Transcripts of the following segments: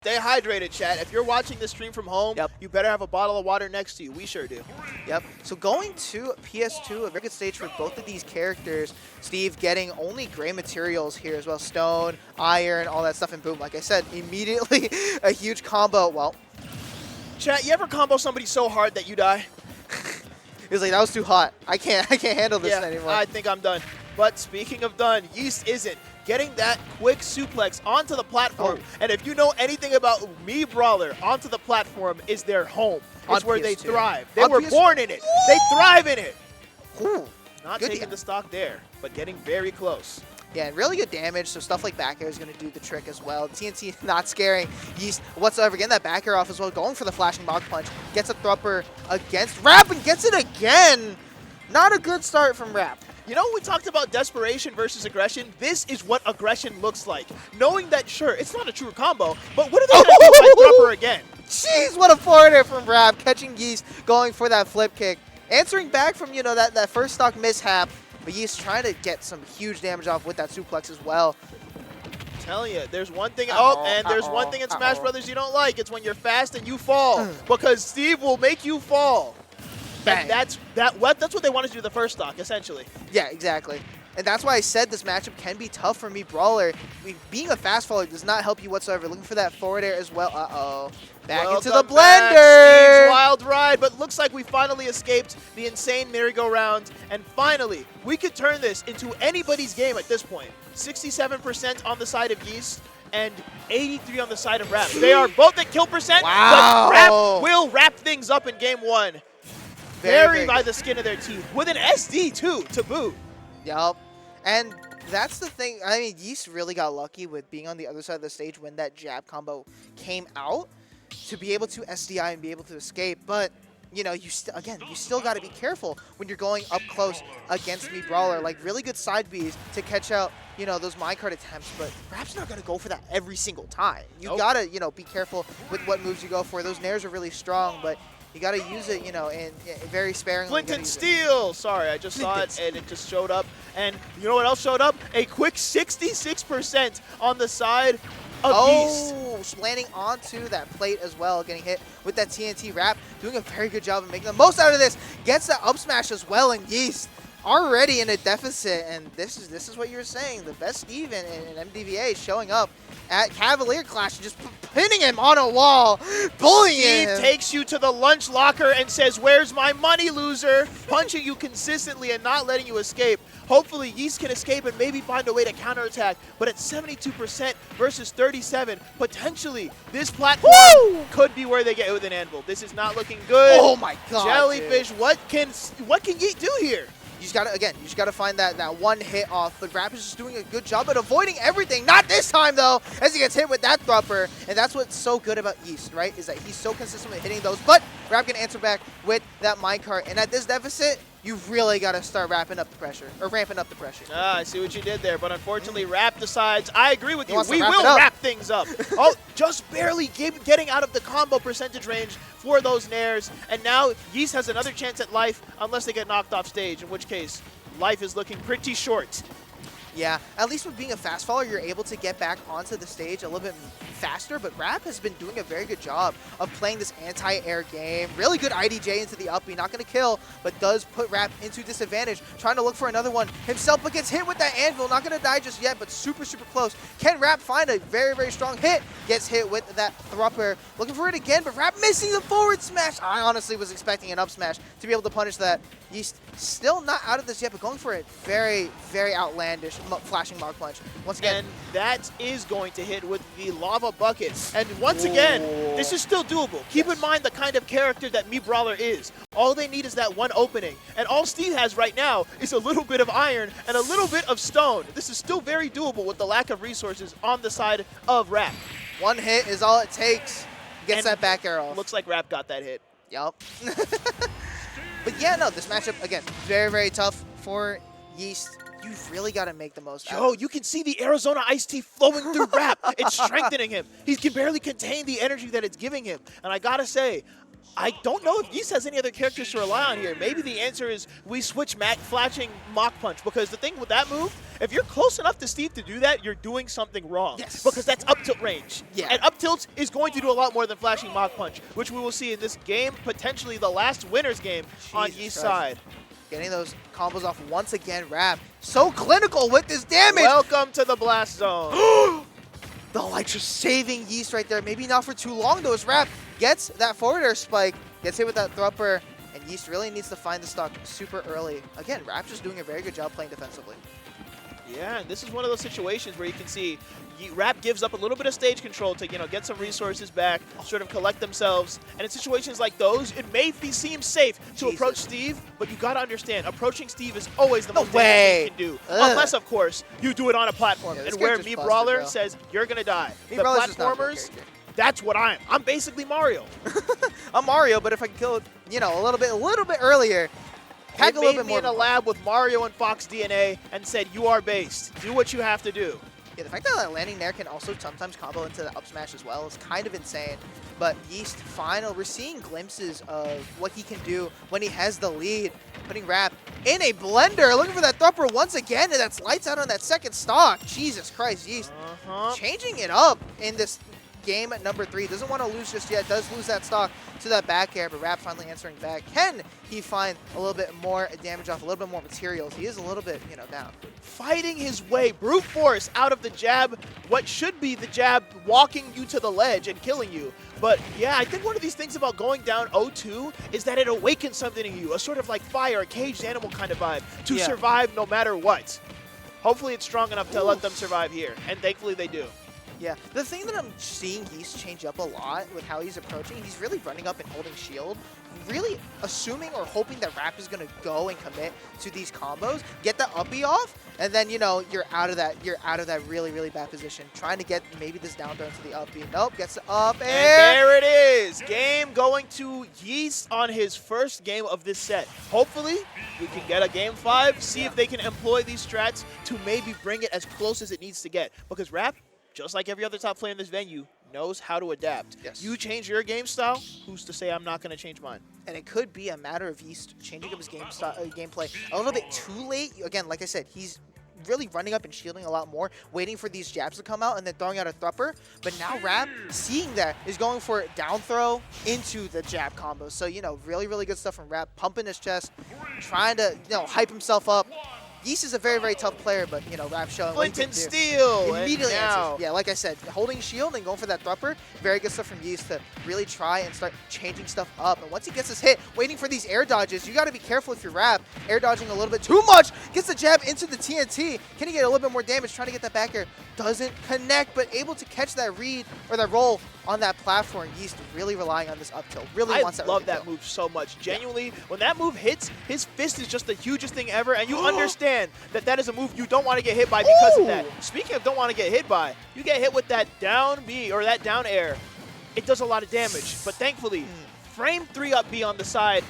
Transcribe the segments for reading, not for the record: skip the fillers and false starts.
Stay hydrated, chat. If you're watching this stream from home, you better have a bottle of water next to you. We sure do. Yep. So going to PS2, a very good stage for both of these characters. Steve getting only gray materials here as well. Stone, iron, all that stuff, and boom, like I said, immediately a huge combo. Well, chat, you ever combo somebody so hard that you die? he was like, that was too hot. I can't handle this anymore. I think I'm done. But speaking of done, Yeat isn't. Getting that quick suplex onto the platform. And if you know anything about me, Brawler, onto the platform is their home. It's where they thrive. They were born in it. They thrive in it. Ooh, not taking the stock there, but getting very close. Yeah, and really good damage, so stuff like back air is going to do the trick as well. TNT not scaring Yeat whatsoever. Getting that back air off as well, going for the flashing Mach Punch. Gets a thropper against Rap and gets it again. Not a good start from Rap. You know, we talked about desperation versus aggression. This is what aggression looks like. Knowing that, sure, it's not a true combo, but what are they going to do by thropper again? Jeez, what a forward air from Rap, catching Yeat, going for that flip kick. Answering back from, you know, that first stock mishap, but Yeat trying to get some huge damage off with that suplex as well. I'm telling you, there's one thing, there's one thing in Smash Brothers you don't like. It's when you're fast and you fall, because Steve will make you fall. And that's what they wanted to do the first stock, essentially. Yeah, exactly. And that's why I said this matchup can be tough for me, Brawler. Being a fast faller does not help you whatsoever. Looking for that forward air as well. Uh-oh. Back into the blender. Steve's wild ride, but looks like we finally escaped the insane merry-go-round. And finally, we could turn this into anybody's game at this point. 67% on the side of Yeat and 83 on the side of Rap. They are both at kill percent, but Rap will wrap things up in game one. Very by the skin of their teeth. With an SD, too, to boot. Yup. And that's the thing. I mean, Yeat really got lucky with being on the other side of the stage when that jab combo came out to be able to SDI and be able to escape. But, you know, you still got to be careful when you're going up close against me, Brawler. Like, really good side Bs to catch out, you know, those minecart attempts. But Rap's not going to go for that every single time. You got to, you know, be careful with what moves you go for. Those nairs are really strong, but you got to use it, you know, in very sparingly. Flint and Steel! Sorry, I just saw it, and it just showed up. And you know what else showed up? A quick 66% on the side of Yeat. Landing onto that plate as well, getting hit with that TNT Rap. Doing a very good job of making the most out of this. Gets the up smash as well, and Yeat already in a deficit. And this is what you're saying. The best Steve in MDVA showing up at Cavalier Clash and just pinning him on a wall, bullying him. Steve takes you to the lunch locker and says, "Where's my money, loser?" Punching you consistently and not letting you escape. Hopefully, Yeat can escape and maybe find a way to counterattack. But at 72% versus 37, potentially this platform could be where they get it with an anvil. This is not looking good. Oh my god, Jellyfish, dude. What can Yeat do here? You just gotta find that one hit off, but Rap is just doing a good job at avoiding everything. Not this time though, as he gets hit with that thropper. And that's what's so good about Yeat, right? Is that he's so consistent with hitting those, but Rap can answer back with that minecart. And at this deficit, you've really got to start ramping up the pressure. I see what you did there, but unfortunately Rap decides, I agree with you, we will wrap things up. Oh, just barely getting out of the combo percentage range for those nairs, and now Yeat has another chance at life unless they get knocked off stage, in which case life is looking pretty short. Yeah, at least with being a fast faller, you're able to get back onto the stage a little bit faster, but Rap has been doing a very good job of playing this anti-air game. Really good IDJ into the up B, not going to kill, but does put Rap into disadvantage. Trying to look for another one himself, but gets hit with that anvil. Not going to die just yet, but super, super close. Can Rap find a very, very strong hit? Gets hit with that thropper. Looking for it again, but Rap missing the forward smash. I honestly was expecting an up smash to be able to punish that. Yeat still not out of this yet, but going for it very, very outlandish flashing Mach Punch. Once again, and that is going to hit with the lava bucket. And once again, this is still doable. Keep in mind the kind of character that me Brawler is. All they need is that one opening. And all Steve has right now is a little bit of iron and a little bit of stone. This is still very doable with the lack of resources on the side of Rap. One hit is all it takes. Gets that back arrow. Looks like Rap got that hit. Yup. But yeah, no, this matchup, again, very, very tough for Yeat. You've really got to make the most out of it. You can see the Arizona iced tea flowing through Rap. It's strengthening him. He can barely contain the energy that it's giving him. And I got to say, I don't know if Yeat has any other characters to rely on here. Maybe the answer is we switch flashing Mach Punch, because the thing with that move, if you're close enough to Steve to do that, you're doing something wrong. Yes. Because that's up tilt range. Yeah. And up tilt is going to do a lot more than flashing Mach Punch, which we will see in this game, potentially the last winner's game on Yeat's side. Getting those combos off once again, Rap. So clinical with this damage. Welcome to the Blast Zone. The light just saving Yeat right there. Maybe not for too long though, as Rap gets that forward air spike, gets hit with that thropper, and Yeat really needs to find the stock super early. Again, Rap just doing a very good job playing defensively. Yeah, and this is one of those situations where you can see Rap gives up a little bit of stage control to, get some resources back, sort of collect themselves. And in situations like those, it may seem safe to approach Steve, but you got to understand, approaching Steve is always the most damage you can do. Unless, of course, you do it on a platform. And where me, Brawler, says, you're going to die. The platformers, that's what I am. I'm basically Mario. I'm Mario, but if I can kill it, a little bit earlier, They made me in a lab with Mario and Fox DNA and said, you are based. Do what you have to do. Yeah, the fact that that landing there can also sometimes combo into the up smash as well is kind of insane. But Yeat we're seeing glimpses of what he can do when he has the lead. Putting Rap in a blender, looking for that thropper once again, and that's lights out on that second stock. Jesus Christ, Yeat changing it up in this game at number 3. Doesn't want to lose just yet. Does lose that stock to that back air, but Rap finally answering back. Can he find a little bit more damage off, a little bit more materials? He is a little bit, down. Fighting his way, brute force, out of the jab, what should be the jab walking you to the ledge and killing you. But yeah, I think one of these things about going down 0-2 is that it awakens something in you, a sort of like fire, a caged animal kind of vibe, to survive no matter what. Hopefully it's strong enough to let them survive here, and thankfully they do. Yeah, the thing that I'm seeing Yeat change up a lot with how he's approaching, he's really running up and holding shield, really assuming or hoping that Rap is going to go and commit to these combos, get the uppie off, and then, you're out of that really, really bad position. Trying to get maybe this down throw into the uppie. Nope, gets the up air. And there it is. Game going to Yeat on his first game of this set. Hopefully, we can get a game 5, see if they can employ these strats to maybe bring it as close as it needs to get. Because Rap, just like every other top player in this venue, knows how to adapt. Yes. You change your game style, who's to say I'm not going to change mine? And it could be a matter of Yeat changing up his gameplay a little bit too late. Again, like I said, he's really running up and shielding a lot more, waiting for these jabs to come out and then throwing out a thropper. But now Rap, seeing that, is going for down throw into the jab combo. So, really, really good stuff from Rap, pumping his chest, trying to, hype himself up. Yeat is a very, very tough player, but, Rap showing what he can do. Steel! Immediately answers. Yeah, like I said, holding shield and going for that thropper, very good stuff from Yeat to really try and start changing stuff up. And once he gets his hit, waiting for these air dodges, you got to be careful if you're Rap. Air dodging a little bit too much, gets the jab into the TNT. Can he get a little bit more damage? Trying to get that back air. Doesn't connect, but able to catch that read or that roll on that platform. Yeat really relying on this up tilt. Really wants that. I love that move so much. Genuinely, when that move hits, his fist is just the hugest thing ever, and you understand that is a move you don't want to get hit by because of that. Speaking of don't want to get hit by, you get hit with that down B or that down air. It does a lot of damage, but thankfully, frame 3 up B on the side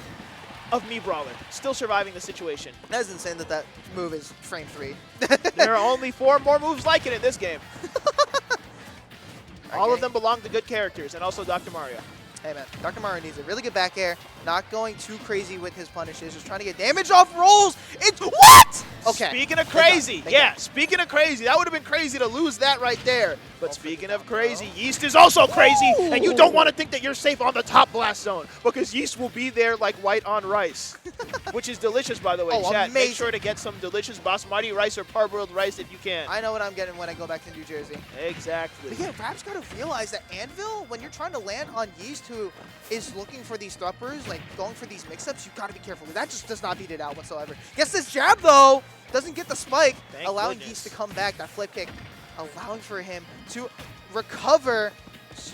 of me, Brawler, still surviving the situation. That is insane that move is frame 3. There are only 4 more moves like it in this game. All of them belong to good characters, and also Dr. Mario. Hey, man, Dr. Mario needs a really good back air, not going too crazy with his punishes, just trying to get damage off rolls. It's what? Okay. Speaking of crazy, speaking of crazy, that would have been crazy to lose that right there. But speaking of crazy, Yeat is also crazy, and you don't want to think that you're safe on the top blast zone, because Yeat will be there like white on rice, which is delicious, by the way, chat. Amazing. Make sure to get some delicious basmati rice or parboiled rice if you can. I know what I'm getting when I go back to New Jersey. Exactly. But yeah, Rap's got to realize that Anvil, when you're trying to land on Yeat, who is looking for these throppers, like going for these mix-ups, you got to be careful. That just does not beat it out whatsoever. Gets this jab, though. Doesn't get the spike, allowing Yeat to come back. That flip kick, allowing for him to recover.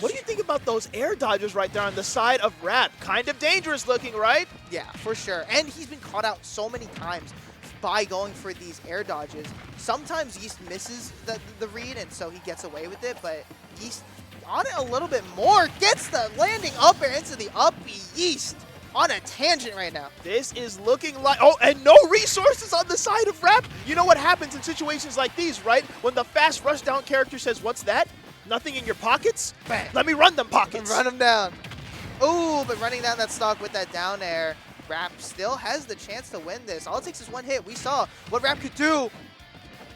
What do you think about those air dodges right there on the side of Rap? Kind of dangerous looking, right? Yeah, for sure. And he's been caught out so many times by going for these air dodges. Sometimes Yeat misses the read, and so he gets away with it, but Yeat on it a little bit more. Gets the landing up air into the up B. Yeat on a tangent right now. This is looking like, oh, and no resources on the side of Rap. You know what happens in situations like these, right? When the fast rush down character says, what's that? Nothing in your pockets? Bang. Let me run them pockets. Run them down. Ooh, but running down that stock with that down air. Rap still has the chance to win this. All it takes is one hit. We saw what Rap could do.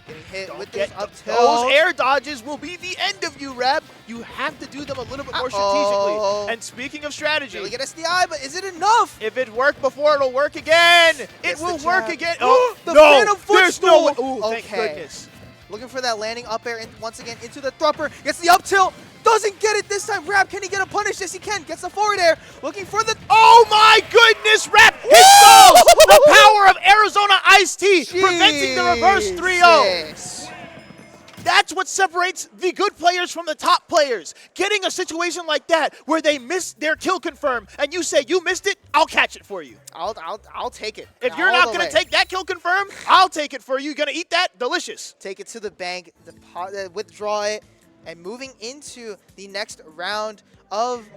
Getting hit with this up tilt. Those air dodges will be the end of you, Rap. You have to do them a little bit more strategically. And speaking of strategy, really get SDI, but is it enough? if it worked before, it'll work again. It will work again. Oh, the no, Phantom there's no way. Footstool. Ooh, thank goodness. Looking for that landing up air once again into the thropper. Gets the up tilt. Doesn't get it this time. Rap, can he get a punish? Yes, he can. Gets the forward air. Looking for the... Oh my goodness, Rap! He solves the power of Arizona Iced Tea, preventing the reverse 3-0. That's what separates the good players from the top players. Getting a situation like that where they miss their kill confirm and you say, you missed it, I'll catch it for you. I'll take it. If you're not going to take that kill confirm, I'll take it for you. You're going to eat that? Delicious. Take it to the bank, withdraw it, and moving into the next round of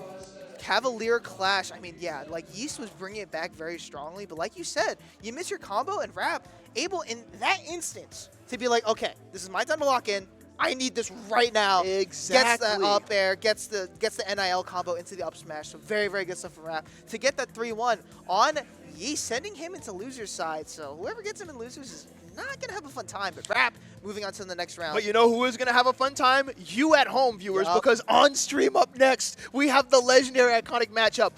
Cavalier Clash. I mean, yeah, like Yeat was bringing it back very strongly, but like you said, you miss your combo and Rap able in that instance to be like, okay, this is my time to lock in. I need this right now. Exactly. Gets the up air, gets the NIL combo into the up smash. So very, very good stuff from Rap to get that 3-1 on Yeat, sending him into loser's side. So whoever gets him in losers is not gonna have a fun time. But Rap moving on to the next round. But you know who is going to have a fun time? You at home, viewers, because on stream up next, we have the legendary iconic matchup